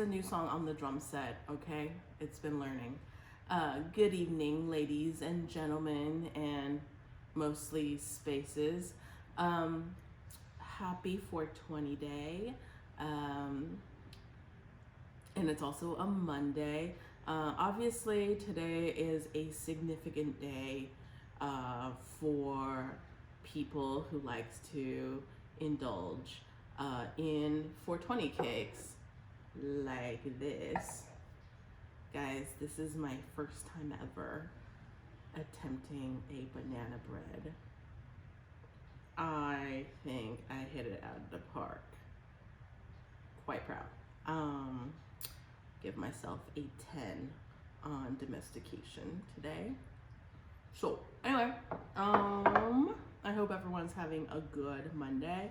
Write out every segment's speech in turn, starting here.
a new song on the drum set, okay? It's been learning. Good evening, ladies and gentlemen, and mostly spaces. Happy 420 day. And it's also a Monday. Obviously, today is a significant day for people who likes to indulge in 420 cakes like this. Guys, this is my first time ever attempting a banana bread. I think I hit it out of the park. Quite proud. Give myself a 10 on domestication today. So anyway, I hope everyone's having a good Monday.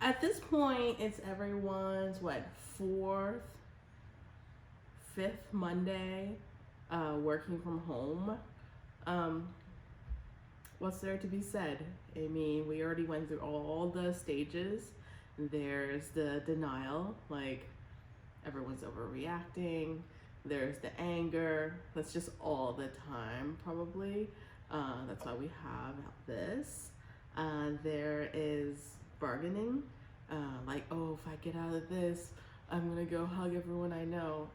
At this point, it's everyone's fifth Monday working from home. What's there to be said? I mean, we already went through all the stages. There's the denial, like everyone's overreacting. There's the anger. That's just all the time, probably. That's why we have this. There is bargaining. Like, oh, if I get out of this, I'm gonna go hug everyone I know.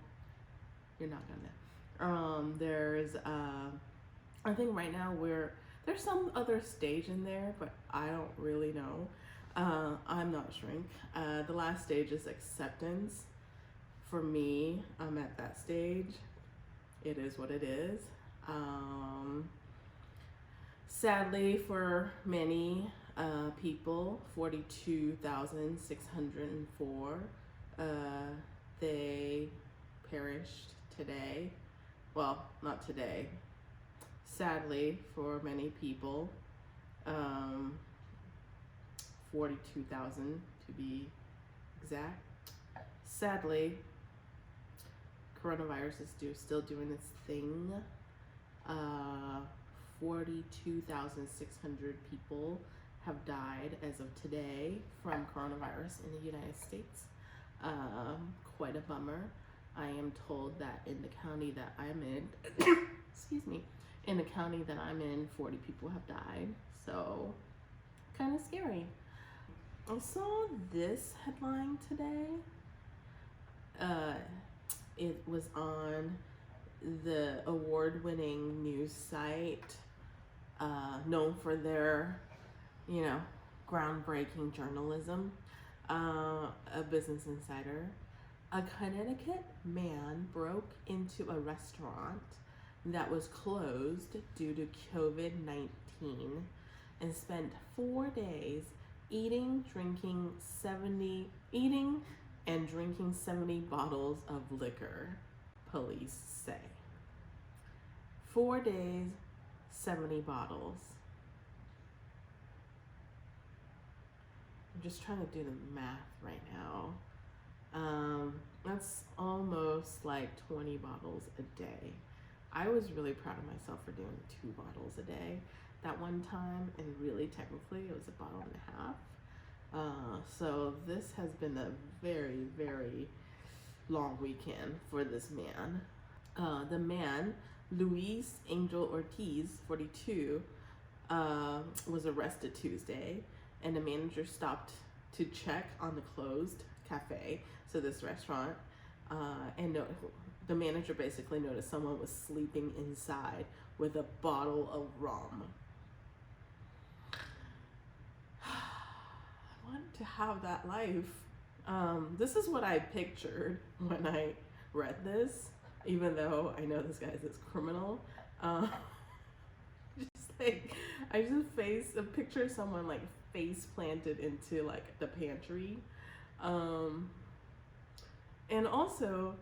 You're not gonna. There's, I think right now there's some other stage in there, but I don't really know. I'm not a shrink. The last stage is acceptance. For me, I'm at that stage. It is what it is. Sadly, for many people, 42,604, they perished today. Well, not today. Sadly, for many people, 42,000 to be exact. Sadly, coronavirus is still doing its thing. 42,600 people have died as of today from coronavirus in the United States. Quite a bummer. I am told that in the county that I'm in, excuse me, in the county that I'm in, 40 people have died. So, kind of scary. I saw this headline today. It was on the award-winning news site, known for their, groundbreaking journalism, a Business Insider. A Connecticut man broke into a restaurant that was closed due to COVID-19 and spent 4 days eating and drinking 70 bottles of liquor, police say. 4 days, 70 bottles. I'm just trying to do the math right now. That's almost like 20 bottles a day. I was really proud of myself for doing 2 bottles a day that one time, and really technically it was a bottle and a half. So this has been a very, very long weekend for this man. The man, Luis Angel Ortiz, 42, was arrested Tuesday, and the manager stopped to check on the closed cafe, so this restaurant, and the manager basically noticed someone was sleeping inside with a bottle of rum. I want to have that life. This is what I pictured when I read this, even though I know this guy is criminal. Just like, I just picture someone like face planted into like the pantry. And also,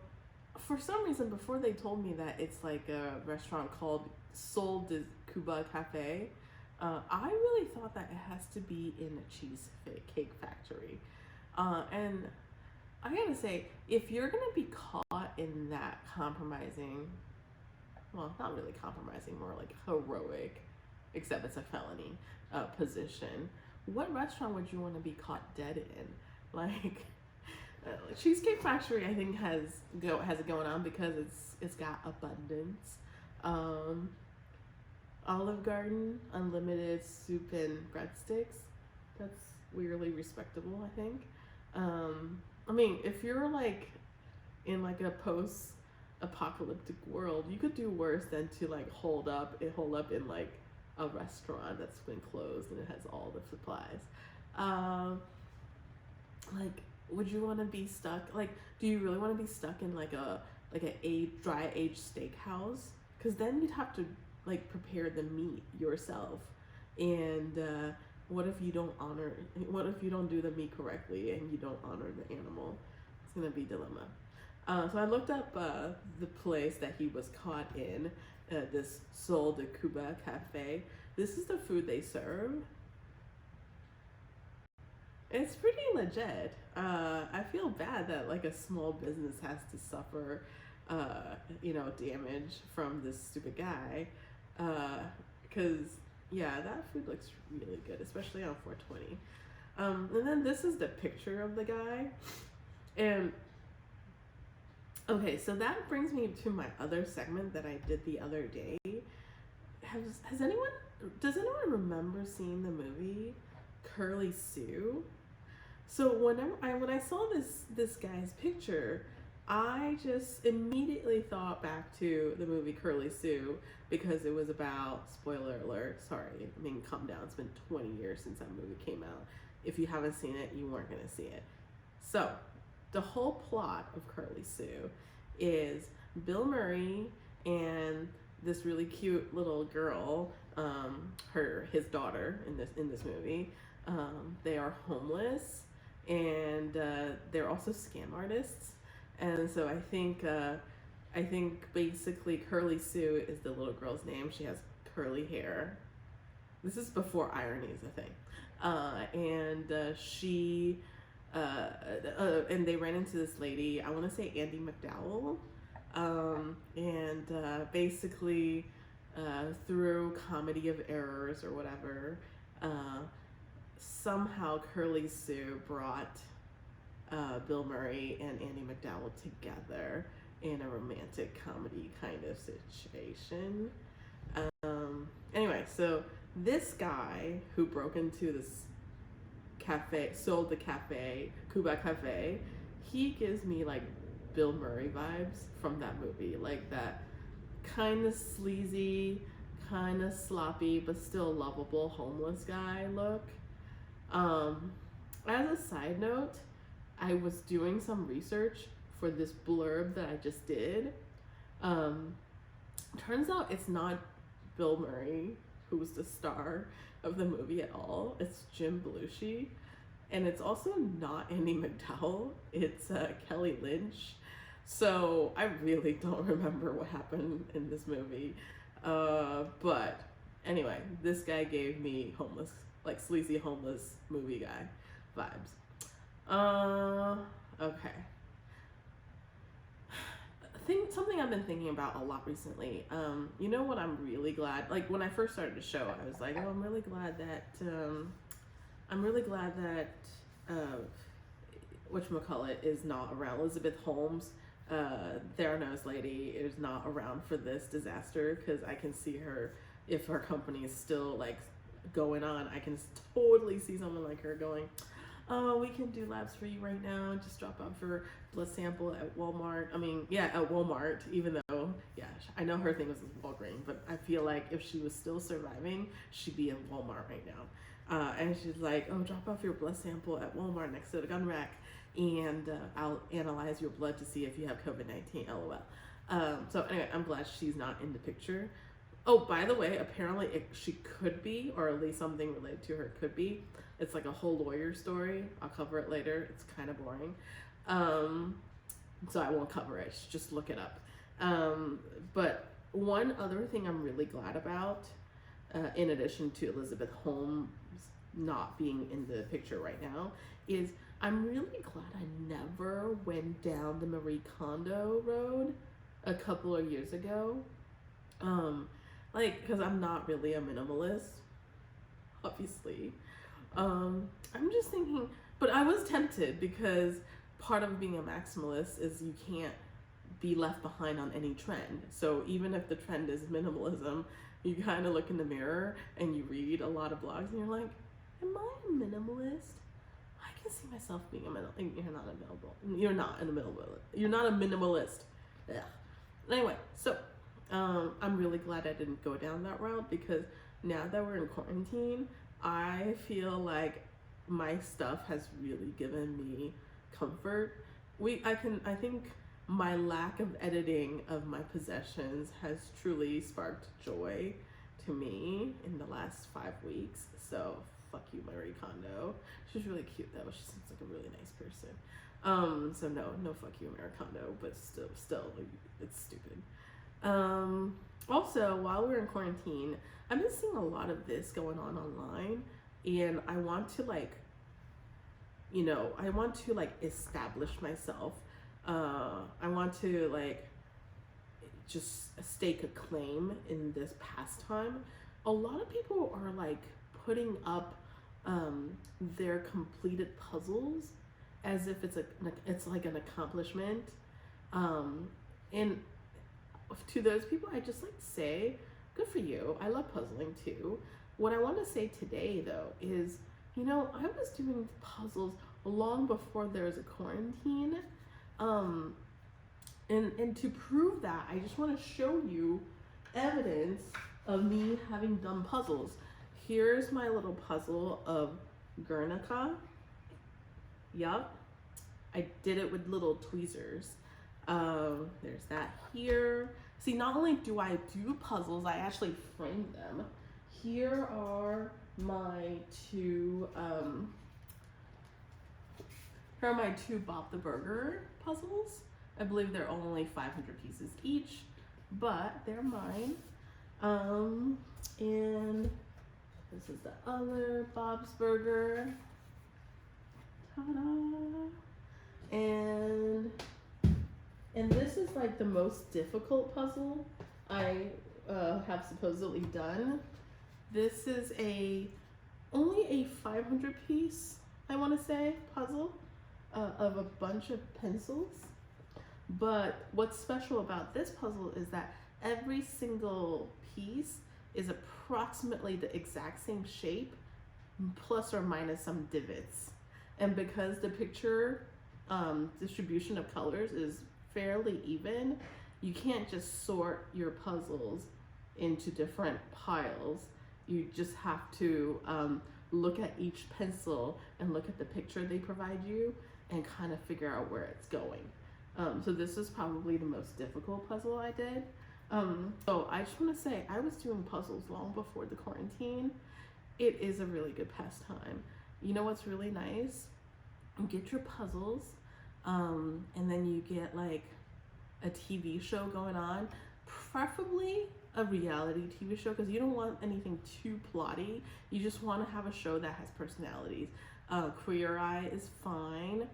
for some reason, before they told me that it's like a restaurant called Sol de Cuba Cafe, I really thought that it has to be in a cheesecake factory. And I gotta say, if you're gonna be caught in that compromising, well, not really compromising, more like heroic, except it's a felony position, what restaurant would you want to be caught dead in? Like, Cheesecake Factory, I think, has it going on because it's got abundance. Um, Olive Garden, unlimited soup and breadsticks. That's weirdly respectable, I think. I mean, if you're like in like a post apocalyptic world, you could do worse than to like hold up in like a restaurant that's been closed and it has all the supplies. Um, like, would you want to be stuck? Like, do you really want to be stuck in like a dry aged steakhouse? Because then you'd have to like prepare the meat yourself, and what if you don't honor? What if you don't do the meat correctly and you don't honor the animal? It's gonna be a dilemma. So I looked up the place that he was caught in, this Sol de Cuba cafe. This is the food they serve. It's pretty legit. I feel bad that like a small business has to suffer, damage from this stupid guy. Because yeah, that food looks really good, especially on 420. And then this is the picture of the guy, and okay, so that brings me to my other segment that I did the other day. Has anyone does anyone remember seeing the movie Curly Sue? So when I saw this guy's picture, I just immediately thought back to the movie Curly Sue because it was about, spoiler alert, sorry, I mean calm down. It's been 20 years since that movie came out. If you haven't seen it, you weren't gonna see it. So the whole plot of Curly Sue is Bill Murray and this really cute little girl, his daughter in this movie. They are homeless and they're also scam artists. And so I think basically Curly Sue is the little girl's name. She has curly hair. This is before irony is a thing. And they ran into this lady, I want to say Andie MacDowell, basically through comedy of errors or whatever, somehow Curly Sue brought Bill Murray and Andie MacDowell together in a romantic comedy kind of situation. Anyway, so this guy who broke into this cafe, sold the cafe, Cuba Cafe, he gives me like Bill Murray vibes from that movie, like that kind of sleazy, kind of sloppy, but still lovable homeless guy look. As a side note, I was doing some research for this blurb that I just did. Turns out it's not Bill Murray who's the star of the movie at all. It's Jim Belushi. And it's also not Andie MacDowell. It's Kelly Lynch. So I really don't remember what happened in this movie. But anyway, this guy gave me homeless, like sleazy homeless movie guy vibes. Okay. Something I've been thinking about a lot recently. You know what I'm really glad, like when I first started the show, I was like, oh, I'm really glad that whatchamacallit is not around. Elizabeth Holmes, Theranos lady, is not around for this disaster, because I can see her, if her company is still like going on, I can totally see someone like her going, oh, we can do labs for you right now. Just drop off your blood sample at Walmart. I mean, yeah, at Walmart, even though, yeah, I know her thing was Walgreens, but I feel like if she was still surviving, she'd be in Walmart right now. And she's like, oh, drop off your blood sample at Walmart next to the gun rack, and I'll analyze your blood to see if you have COVID-19, LOL. So anyway, I'm glad she's not in the picture. Oh, by the way, apparently she could be, or at least something related to her could be. It's like a whole lawyer story. I'll cover it later. It's kind of boring. So I won't cover it. Just look it up. But one other thing I'm really glad about, in addition to Elizabeth Holmes not being in the picture right now, is I'm really glad I never went down the Marie Kondo road a couple of years ago. Because I'm not really a minimalist, obviously. I'm just thinking, but I was tempted because part of being a maximalist is you can't be left behind on any trend. So even if the trend is minimalism, you kind of look in the mirror and you read a lot of blogs and you're like, am I a minimalist? I can see myself being a minimalist. You're not a minimalist. You're not a minimalist. You're not a minimalist. Ugh. Anyway, so I'm really glad I didn't go down that route, because now that we're in quarantine, I feel like my stuff has really given me comfort. I think my lack of editing of my possessions has truly sparked joy to me in the last 5 weeks. So fuck you, Marie Kondo. She's really cute though. She seems like a really nice person. So no fuck you, Marie Kondo, but still, like, it's stupid. Also, while we're in quarantine, I've been seeing a lot of this going on online, and I want to establish myself. I want to just stake a claim in this pastime. A lot of people are like putting up their completed puzzles as if it's like an accomplishment. And to those people, I just like to say, good for you. I love puzzling too. What I want to say today though is, I was doing puzzles long before there was a quarantine. And to prove that, I just want to show you evidence of me having done puzzles. Here's my little puzzle of Guernica. Yup. I did it with little tweezers. There's that here. See, not only do I do puzzles, I actually frame them. Here are my two Bob the Burger puzzles. I believe they're only 500 pieces each, but they're mine. And this is the other Bob's Burger. Ta-da! And this is like the most difficult puzzle I have supposedly done. This is only a 500 piece, I want to say, puzzle of a bunch of pencils. But what's special about this puzzle is that every single piece is approximately the exact same shape, plus or minus some divots. And because the picture distribution of colors is fairly even, you can't just sort your puzzles into different piles. You just have to look at each pencil and look at the picture they provide you and kind of figure out where it's going. So this is probably the most difficult puzzle I did. So I just want to say, I was doing puzzles long before the quarantine. It is a really good pastime. You know what's really nice? You get your puzzles, and then you get like a TV show going on, preferably a reality TV show, because you don't want anything too plotty. You just want to have a show that has personalities. Queer Eye is fine.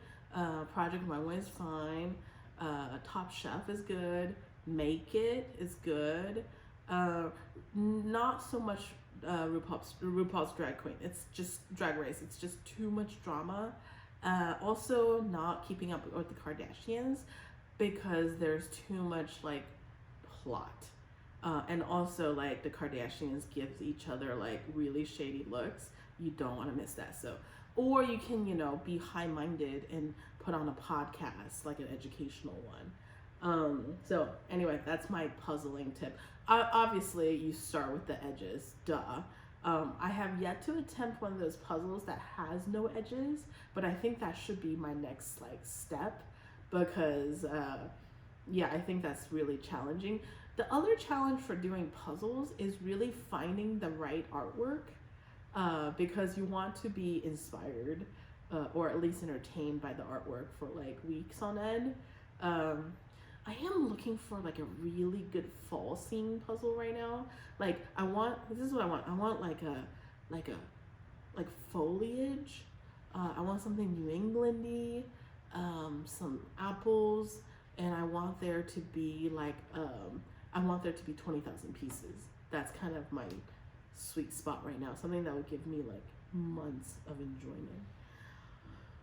Project Runway is fine. Top Chef is good. Make It is good. Not so much RuPaul's Drag Queen. It's just Drag Race. It's just too much drama. Also not Keeping Up with the Kardashians, because there's too much like plot. And also like the Kardashians gives each other like really shady looks. You don't want to miss that. So, or you can, be high-minded and put on a podcast, like an educational one. So anyway, that's my puzzling tip. Obviously you start with the edges, duh. I have yet to attempt one of those puzzles that has no edges, but I think that should be my next step, because I think that's really challenging. The other challenge for doing puzzles is really finding the right artwork, because you want to be inspired or at least entertained by the artwork for like weeks on end. I am looking for like a really good fall scene puzzle right now. Like this is what I want. I want like foliage. I want something New Englandy, some apples, and I want there to be 20,000 pieces. That's kind of my sweet spot right now. Something that would give me like months of enjoyment.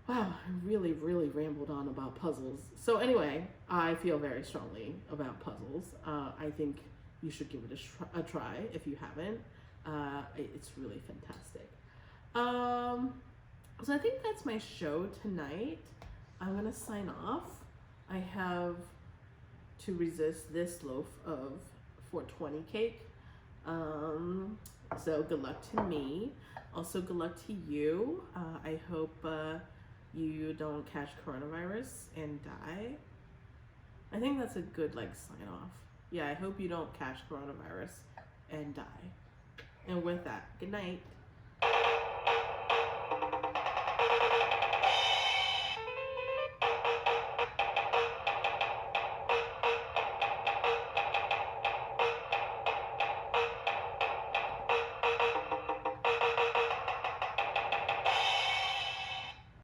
Wow, I really, really rambled on about puzzles. So anyway, I feel very strongly about puzzles. I think you should give it a try if you haven't. It's really fantastic. Um, so I think that's my show tonight. I'm gonna sign off. I have to resist this loaf of 420 cake. So good luck to me. Also, good luck to you. I hope you don't catch coronavirus and die. I think that's a good sign off. Yeah, I hope you don't catch coronavirus and die. And with that, good night.